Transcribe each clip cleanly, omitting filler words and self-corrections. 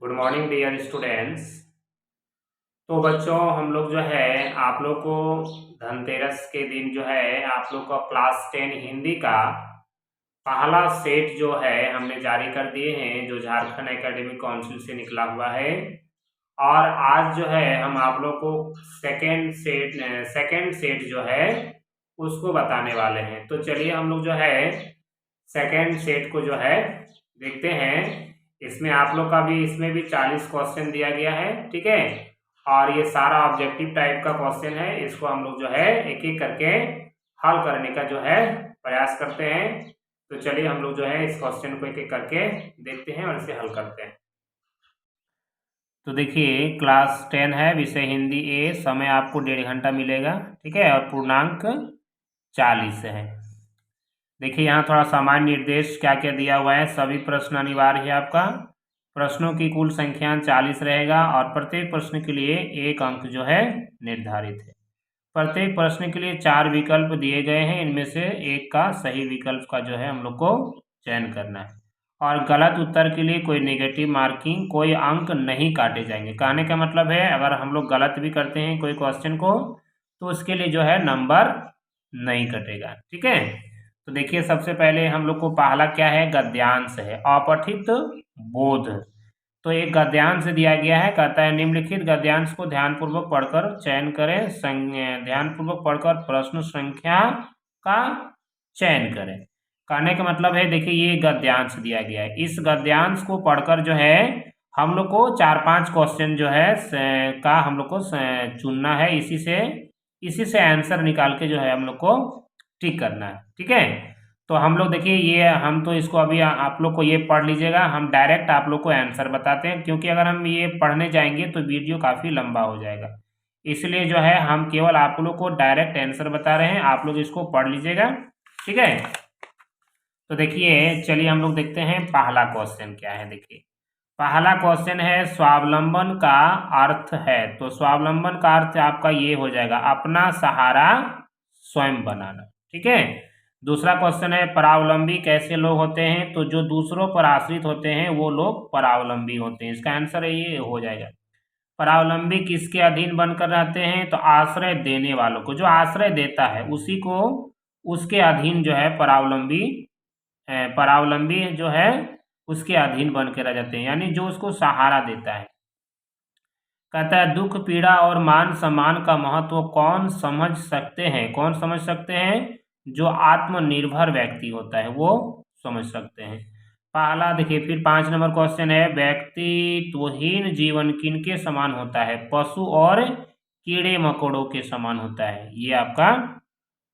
Good morning dear students. तो बच्चों हम लोग जो है आप लोग को धनतेरस के दिन जो है आप लोग का क्लास 10 हिंदी का पहला सेट जो है हमने जारी कर दिए हैं, जो झारखंड एकेडमिक काउंसिल से निकला हुआ है। और आज जो है हम आप लोग को सेकंड सेट जो है उसको बताने वाले हैं। तो चलिए हम लोग जो है सेकंड सेट को जो है देखते हैं। इसमें आप लोग का भी इसमें भी 40 क्वेश्चन दिया गया है, ठीक है। और ये सारा ऑब्जेक्टिव टाइप का क्वेश्चन है, इसको हम लोग जो है एक एक करके हल करने का जो है प्रयास करते हैं। तो चलिए हम लोग जो है इस क्वेश्चन को एक एक करके देखते हैं और इसे हल करते हैं। तो देखिए क्लास 10 है, विषय हिंदी ए, समय आपको 1.5 घंटा मिलेगा, ठीक है। और पूर्णांक 40 है। देखिए यहाँ थोड़ा सामान्य निर्देश क्या क्या दिया हुआ है। सभी प्रश्न अनिवार्य है आपका। प्रश्नों की कुल संख्या 40 रहेगा और प्रत्येक प्रश्न के लिए 1 अंक जो है निर्धारित है। प्रत्येक प्रश्न के लिए 4 विकल्प दिए गए हैं, इनमें से एक का सही विकल्प का जो है हम लोग को चयन करना है। और गलत उत्तर के लिए कोई नेगेटिव मार्किंग, कोई अंक नहीं काटे जाएंगे। कहने का मतलब है अगर हम लोग गलत भी करते हैं कोई क्वेश्चन को तो उसके लिए जो है नंबर नहीं कटेगा, ठीक है। तो देखिए सबसे पहले हम लोग को पहला क्या है, गद्यांश है, अपठित बोध। तो एक गद्यांश दिया गया है, कहता है निम्नलिखित गद्यांश को ध्यानपूर्वक पढ़कर चयन करें, ध्यानपूर्वक पढ़कर प्रश्न संख्या का चयन करें। कहने का मतलब है देखिए ये गद्यांश दिया गया है, इस गद्यांश को पढ़कर जो है हम लोग को 4-5 क्वेश्चन जो है का हम लोग को चुनना है। इसी से आंसर निकाल के जो है हम लोग को टिक करना है, ठीक है। तो हम लोग देखिए ये हम तो इसको अभी आप लोग को ये पढ़ लीजिएगा, हम डायरेक्ट आप लोग को आंसर बताते हैं, क्योंकि अगर हम ये पढ़ने जाएंगे तो वीडियो काफ़ी लंबा हो जाएगा। इसलिए जो है हम केवल आप लोग को डायरेक्ट आंसर बता रहे हैं, आप लोग इसको पढ़ लीजिएगा, ठीक है। तो देखिए चलिए हम लोग देखते हैं पहला क्वेश्चन क्या है। देखिए पहला क्वेश्चन है स्वावलंबन का अर्थ है। तो स्वावलंबन का अर्थ आपका ये हो जाएगा अपना सहारा स्वयं बनाना, ठीक है। दूसरा क्वेश्चन है परावलंबी कैसे लोग होते हैं। तो जो दूसरों पर आश्रित होते हैं वो लोग परावलंबी होते हैं। इसका आंसर ये हो जाएगा। परावलंबी किसके अधीन बनकर रहते हैं। तो आश्रय देने वालों को, जो आश्रय देता है उसी को उसके अधीन जो है परावलंबी जो है उसके अधीन बन के रह जाते हैं, यानी जो उसको सहारा देता है। कहता है दुख पीड़ा और मान सम्मान का महत्व कौन समझ सकते हैं। कौन समझ सकते हैं, जो आत्मनिर्भर व्यक्ति होता है वो समझ सकते हैं। पहला देखिए फिर 5 नंबर क्वेश्चन है व्यक्तित्वहीन जीवन किनके समान होता है। पशु और कीड़े मकोड़ों के समान होता है। ये आपका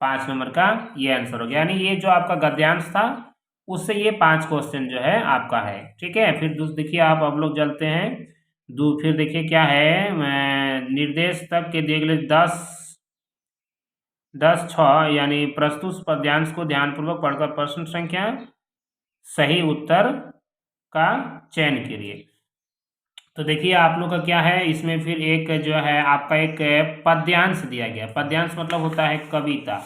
5 नंबर का ये आंसर हो गया, यानी ये जो आपका गद्यांश था उससे ये 5 क्वेश्चन जो है आपका है, ठीक है। फिर देखिए आप अब लोग चलते हैं फिर देखिए क्या है, निर्देश तक के देख ले 10-6 यानी प्रस्तुत पद्यांश को ध्यानपूर्वक पढ़कर प्रश्न संख्या सही उत्तर का चयन करिए। तो देखिए आप लोग का क्या है, इसमें फिर एक जो है आपका एक पद्यांश दिया गया। पद्यांश मतलब होता है कविता,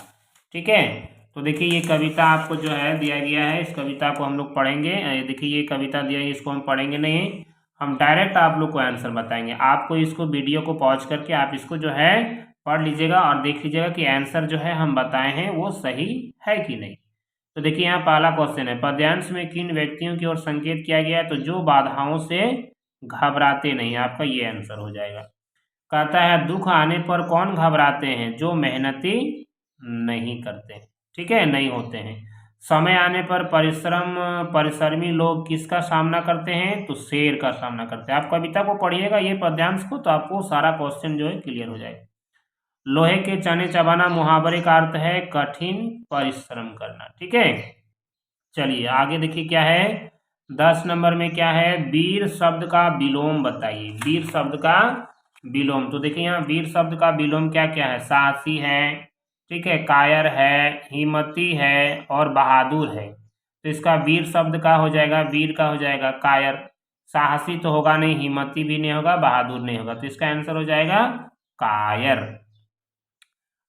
ठीक है। तो देखिए ये कविता आपको जो है दिया गया है, इस कविता को हम लोग पढ़ेंगे। देखिए ये कविता दिया है, इसको हम पढ़ेंगे नहीं, हम डायरेक्ट आप लोग को आंसर बताएंगे। आपको इसको वीडियो को पॉज करके आप इसको जो है पढ़ लीजिएगा और देख लीजिएगा कि आंसर जो है हम बताए हैं वो सही है कि नहीं। तो देखिए यहाँ पहला क्वेश्चन है पद्यांश में किन व्यक्तियों की ओर संकेत किया गया है। तो जो बाधाओं से घबराते नहीं, आपका ये आंसर हो जाएगा। कहता है दुख आने पर कौन घबराते हैं, जो मेहनती नहीं करते, ठीक है, नहीं होते हैं। समय आने पर परिश्रमी लोग किसका सामना करते हैं। तो शेर का सामना करते हैं। आप कविता को पढ़िएगा ये पद्यांश को, तो आपको सारा क्वेश्चन जो है क्लियर हो जाएगा। लोहे के चने चबाना मुहावरे का अर्थ है कठिन परिश्रम करना, ठीक है। चलिए आगे देखिए क्या है, 10 नंबर में क्या है, वीर शब्द का विलोम बताइए। वीर शब्द का विलोम, तो देखिए यहाँ वीर शब्द का विलोम क्या क्या है, साहसी है, ठीक है, कायर है, हिम्मती है और बहादुर है। तो इसका वीर शब्द का हो जाएगा, वीर का हो जाएगा कायर, साहसी तो होगा नहीं, हिम्मती भी नहीं होगा, बहादुर नहीं होगा, तो इसका आंसर हो जाएगा कायर।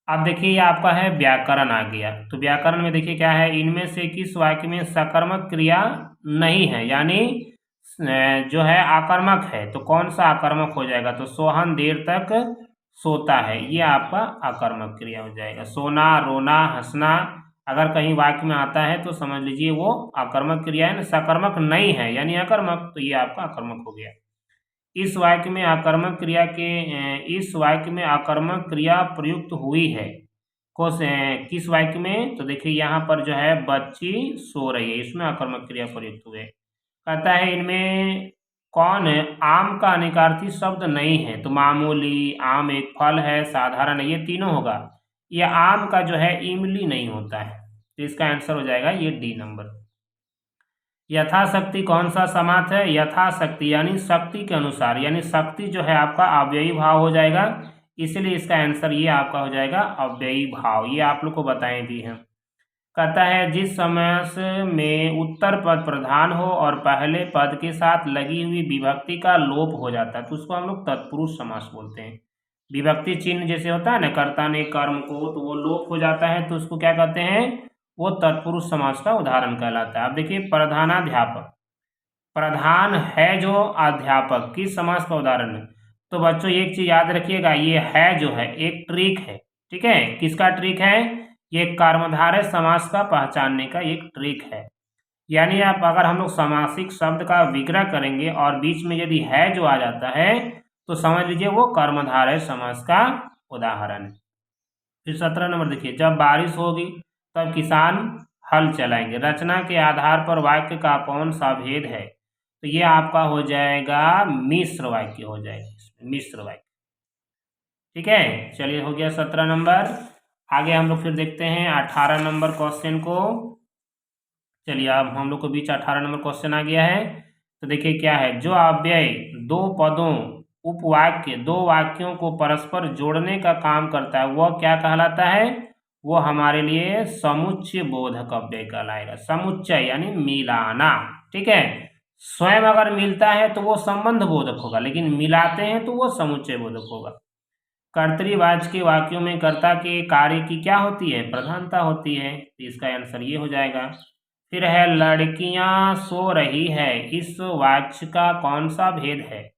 अब देखिए ये आपका है व्याकरण आ गया। तो व्याकरण में देखिए क्या है, इनमें से किस वाक्य में सकर्मक क्रिया नहीं है, यानी जो है आकर्मक है, तो कौन सा आकर्मक हो जाएगा? तो सोहन देर तक सोता है, ये आपका आकर्मक क्रिया हो जाएगा। सोना, रोना, हंसना अगर कहीं वाक्य में आता है तो समझ लीजिए वो आकर्मक क्रिया है ना, सकर्मक नहीं है यानी आकर्मक, तो ये आपका आकर्मक हो गया। इस वाक्य में आकर्मक क्रिया के इस वाक्य में आकर्मक क्रिया प्रयुक्त हुई है किस वाक्य में? तो देखिए यहाँ पर जो है बच्ची सो रही है, इसमें आकर्मक क्रिया प्रयुक्त हुए। कहता है इनमें कौन है? आम का अनिकार्थी शब्द नहीं है, तो मामूली, आम एक फल है, साधारण है, ये तीनों होगा। ये आम का जो है इमली नहीं होता है, तो इसका आंसर हो जाएगा ये डी नंबर। यथाशक्ति कौन सा समास है? यथाशक्ति यानी शक्ति के अनुसार, यानी शक्ति जो है आपका अव्ययी भाव हो जाएगा, इसलिए इसका आंसर ये आपका हो जाएगा अव्ययी भाव। ये आप लोग को बताए भी हैं। कहता है जिस समास में उत्तर पद प्रधान हो और पहले पद के साथ लगी हुई विभक्ति का लोप हो जाता है तो उसको हम लोग तत्पुरुष समास बोलते हैं। विभक्ति चिन्ह जैसे होता है ना, कर्ता ने कर्म को, तो वो लोप हो जाता है तो उसको क्या कहते हैं? वो तत्पुरुष समास का उदाहरण कहलाता है। अब देखिए प्रधानाध्यापक, प्रधान है जो अध्यापक, किस समास का उदाहरण है? तो बच्चों एक चीज याद रखिएगा, ये है जो है एक ट्रिक है, ठीक है? किसका ट्रिक है? ये कर्मधारय समास का पहचानने का एक ट्रिक है। यानी आप अगर हम लोग समासिक शब्द का विग्रह करेंगे और बीच में यदि है जो आ जाता है तो समझ लीजिए वो कर्मधारय समास का उदाहरण है। फिर 17 नंबर देखिए, जब बारिश होगी तब किसान हल चलाएंगे, रचना के आधार पर वाक्य का कौन सा भेद है? तो ये आपका हो जाएगा मिश्र वाक्य हो जाएगा, इसमें मिश्र वाक्य। ठीक है, चलिए हो गया 17 नंबर। आगे हम लोग फिर देखते हैं 18 नंबर क्वेश्चन को। चलिए अब हम लोग को बीच 18 नंबर क्वेश्चन आ गया है। तो देखिए क्या है, जो अव्यय दो पदों उपवाक्य दो वाक्यों को परस्पर जोड़ने का काम करता है वह क्या कहलाता है? वो हमारे लिए समुच्चय बोधक अव्यय कहलाएगा। समुच्चय यानी मिलाना, ठीक है? स्वयं अगर मिलता है तो वो संबंध बोधक होगा, लेकिन मिलाते हैं तो वो समुच्चय बोधक होगा। कर्तृवाचक के वाक्यों में कर्ता के कार्य की क्या होती है? प्रधानता होती है, तो इसका आंसर ये हो जाएगा। फिर है लड़कियां सो रही है, इस वाच्य का कौन सा भेद है?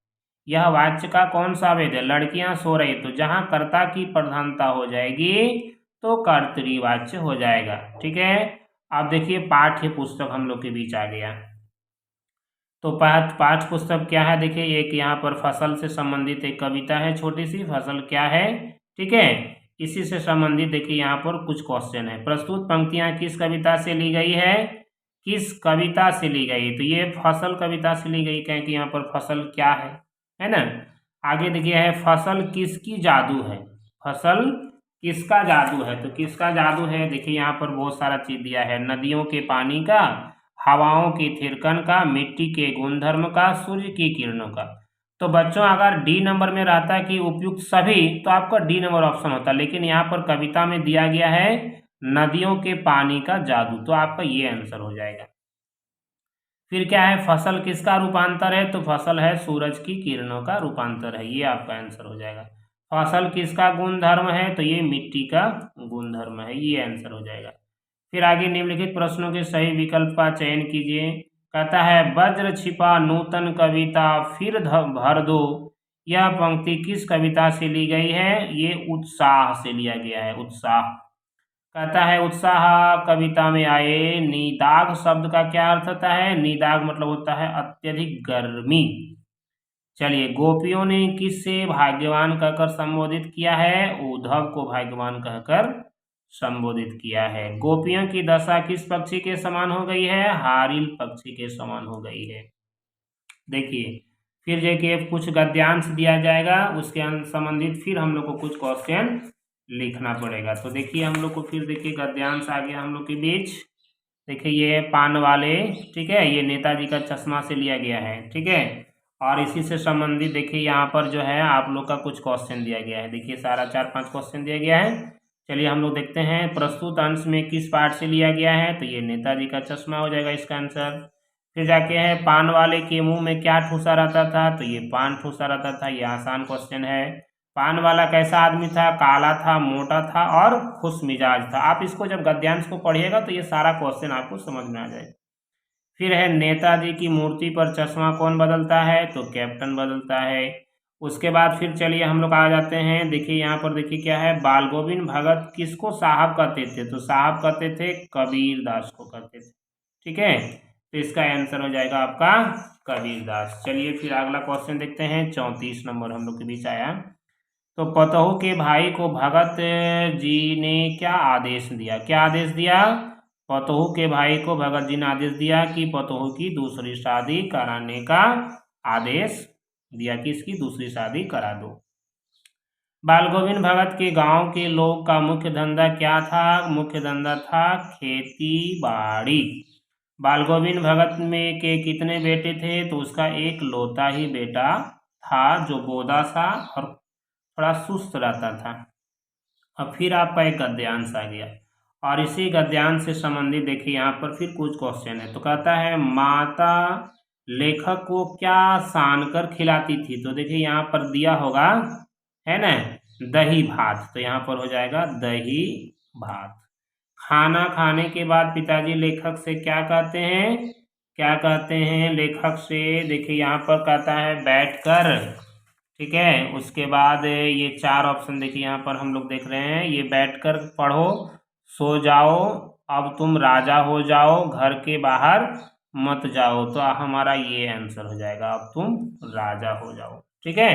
यह वाच्य का कौन सा भेद है? लड़कियां सो रही, तो जहां कर्ता की प्रधानता हो जाएगी तो कर्तृवाच्य हो जाएगा। ठीक है, अब देखिए पाठ्य पुस्तक हम लोग के बीच आ गया। तो पाठ्य पुस्तक क्या है? देखिए एक यहाँ पर फसल से संबंधित एक कविता है, छोटी सी फसल क्या है, ठीक है? इसी से संबंधित देखिए यहाँ पर कुछ क्वेश्चन है। प्रस्तुत पंक्तियां किस कविता से ली गई है? किस कविता से ली गई? तो ये फसल कविता से ली गई, क्योंकि यहाँ पर फसल क्या है ना? आगे देखिए है फसल किसकी जादू है? फसल किसका जादू है? तो किसका जादू है? देखिए यहाँ पर बहुत सारा चीज दिया है, नदियों के पानी का, हवाओं की थिरकन का, मिट्टी के गुणधर्म का, सूर्य की किरणों का। तो बच्चों अगर डी नंबर में रहता कि उपयुक्त सभी तो आपका डी नंबर ऑप्शन होता, लेकिन यहाँ पर कविता में दिया गया है नदियों के पानी का जादू, तो आपका ये आंसर हो जाएगा। फिर क्या है, फसल किसका रूपांतर है? तो फसल है सूरज की किरणों का रूपांतर है, ये आपका आंसर हो जाएगा। फसल किसका गुणधर्म है? तो ये मिट्टी का गुणधर्म है, ये आंसर हो जाएगा। फिर आगे निम्नलिखित प्रश्नों के सही विकल्प का चयन कीजिए। कहता है वज्र छिपा नूतन कविता फिर भर दो, यह पंक्ति किस कविता से ली गई है? ये उत्साह से लिया गया है, उत्साह। कहता है उत्साह कविता में आए निदाग शब्द का क्या अर्थ होता है? निदाग मतलब होता है अत्यधिक गर्मी। चलिए गोपियों ने किससे भाग्यवान कहकर संबोधित किया है? उद्धव को भाग्यवान कहकर संबोधित किया है। गोपियों की दशा किस पक्षी के समान हो गई है? हारिल पक्षी के समान हो गई है। देखिए फिर देखिए कुछ गद्यांश दिया जाएगा, उसके संबंधित फिर हम लोग को कुछ क्वेश्चन लिखना पड़ेगा। तो देखिए हम लोग को फिर देखिए गद्यांश आ गया हम लोग के बीच। देखिए ये पान वाले, ठीक है, ये नेताजी का चश्मा से लिया गया है, ठीक है। और इसी से संबंधित देखिए यहाँ पर जो है आप लोग का कुछ क्वेश्चन दिया गया है। देखिए सारा 4-5 क्वेश्चन दिया गया है। चलिए हम लोग देखते हैं प्रस्तुत अंश में किस पाठ से लिया गया है? तो ये नेताजी का चश्मा हो जाएगा इसका आंसर। फिर जाके है पान वाले के मुंह में क्या ठूसा रहता था? तो ये पान ठूसा रहता था, ये आसान क्वेश्चन है। पान वाला कैसा आदमी था? काला था, मोटा था और खुश मिजाज था। आप इसको जब गद्यांश को पढ़िएगा तो ये सारा क्वेश्चन आपको समझ में आ जाएगा। फिर है नेताजी की मूर्ति पर चश्मा कौन बदलता है, तो कैप्टन बदलता है। उसके बाद फिर चलिए हम लोग आ जाते हैं, देखिए यहाँ पर देखिए क्या है, बाल गोविंद भगत किसको साहब कहते थे, तो साहब कहते थे कबीर दास को कहते थे। ठीक है, तो इसका आंसर हो जाएगा आपका कबीर दास। चलिए फिर अगला क्वेश्चन देखते हैं, 34 नंबर हम लोग के बीच आया। तो पतोहू के भाई को भगत जी ने क्या आदेश दिया, क्या आदेश दिया, पतोहू के भाई को भगत जी ने आदेश दिया कि पतोहू की दूसरी शादी कराने का आदेश दिया कि इसकी दूसरी शादी करा दो। बाल गोविंद भगत के गांव के लोग का मुख्य धंधा क्या था, मुख्य धंधा था खेती बाड़ी। बाल गोविंद भगत में के कितने बेटे थे, तो उसका एक लौता ही बेटा था जो बोदा सा और थोड़ा सुस्त रहता था। अब फिर आपका एक गद्यांश आ गया और इसी गद्यांश से संबंधित देखिए यहाँ पर फिर कुछ क्वेश्चन है। तो कहता है माता लेखक को क्या सान कर खिलाती थी, तो देखिए यहाँ पर दिया होगा है ना दही भात, तो यहाँ पर हो जाएगा दही भात। खाना खाने के बाद पिताजी लेखक से क्या कहते हैं, क्या कहते हैं लेखक से, देखिए यहाँ पर कहता है बैठकर। ठीक है, उसके बाद ये 4 ऑप्शन देखिए यहाँ पर हम लोग देख रहे हैं, ये बैठकर पढ़ो, सो जाओ, अब तुम राजा हो जाओ, घर के बाहर मत जाओ, तो हमारा ये आंसर हो जाएगा अब तुम राजा हो जाओ। ठीक है,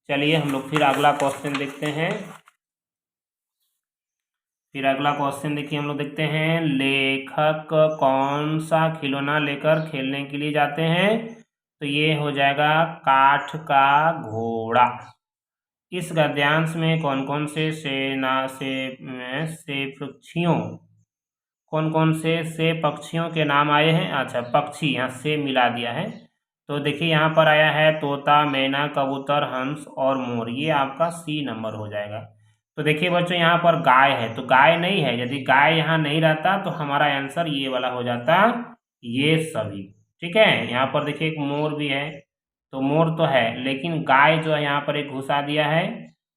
चलिए हम लोग फिर अगला क्वेश्चन देखते हैं। फिर अगला क्वेश्चन देखिए हम लोग देखते हैं, लेखक कौन सा खिलौना लेकर खेलने के लिए जाते हैं, तो ये हो जाएगा काठ का घोड़ा। इस गद्यांश में कौन कौन से सेना से पक्षियों, कौन कौन से पक्षियों के नाम आए हैं, अच्छा पक्षी यहाँ से मिला दिया है। तो देखिए यहाँ पर आया है तोता, मैना, कबूतर, हंस और मोर, ये आपका सी नंबर हो जाएगा। तो देखिए बच्चों यहाँ पर गाय है, तो गाय नहीं है, यदि गाय यहाँ नहीं रहता तो हमारा आंसर ये वाला हो जाता, ये सभी। ठीक है, यहाँ पर देखिए एक मोर भी है, तो मोर तो है लेकिन गाय जो है यहाँ पर एक घुसा दिया है,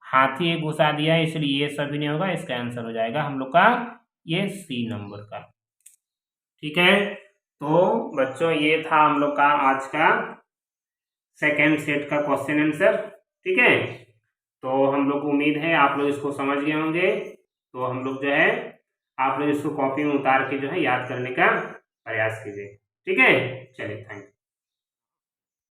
हाथी एक घुसा दिया है, इसलिए ये सभी नहीं होगा, इसका आंसर हो जाएगा हम लोग का ये सी नंबर का। ठीक है, तो बच्चों ये था हम लोग का आज का सेकेंड सेट का क्वेश्चन आंसर। ठीक है, तो हम लोग को उम्मीद है आप लोग इसको समझ गए होंगे, तो हम लोग जो है आप लोग इसको कॉपी में उतार के जो है याद करने का प्रयास कीजिए। ठीक है, चलिए थैंक यू।